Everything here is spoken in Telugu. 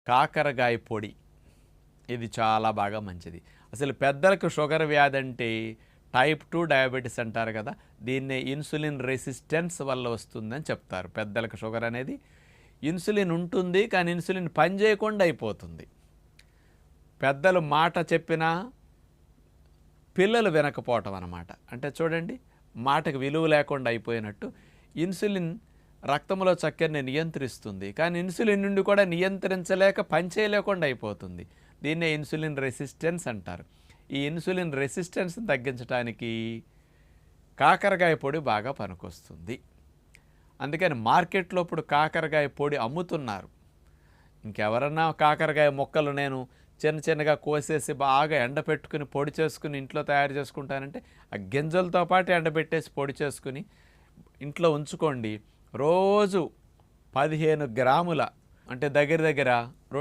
కాకరకాయ పొడి ఇది చాలా బాగా మంచిది. అసలు పెద్దలకు షుగర్ వ్యాధి అంటే టైప్ 2 డయాబెటీస్ అంటారు కదా! దీన్నే ఇన్సులిన్ రెసిస్టెన్స్ వల్ల వస్తుందని చెప్తారు. పెద్దలకు షుగర్ అనేది ఇన్సులిన్ ఉంటుంది, కానీ ఇన్సులిన్ పనిచేయకుండా అయిపోతుంది. పెద్దలు మాట చెప్పినా పిల్లలు వినకపోవటం అన్నమాట. అంటే చూడండి, మాటకు విలువ లేకుండా అయిపోయినట్టు ఇన్సులిన్ రక్తంలో చక్కెరని నియంత్రిస్తుంది, కానీ ఇన్సులిన్ నుండి కూడా నియంత్రించలేక పనిచేయలేకుండా అయిపోతుంది. దీన్నే ఇన్సులిన్ రెసిస్టెన్స్ అంటారు. ఈ ఇన్సులిన్ రెసిస్టెన్స్ని తగ్గించడానికి కాకరకాయ పొడి బాగా పనికొస్తుంది. అందుకని మార్కెట్లో ఇప్పుడు కాకరకాయ పొడి అమ్ముతున్నారు. ఇంకెవరన్నా కాకరకాయ మొక్కలు నేను చిన్న చిన్నగా కోసేసి బాగా ఎండపెట్టుకుని పొడి చేసుకుని ఇంట్లో తయారు చేసుకుంటానంటే ఆ గింజలతో పాటు ఎండబెట్టేసి పొడి చేసుకుని ఇంట్లో ఉంచుకోండి. రోజు 15 గ్రాముల అంటే దగ్గర దగ్గర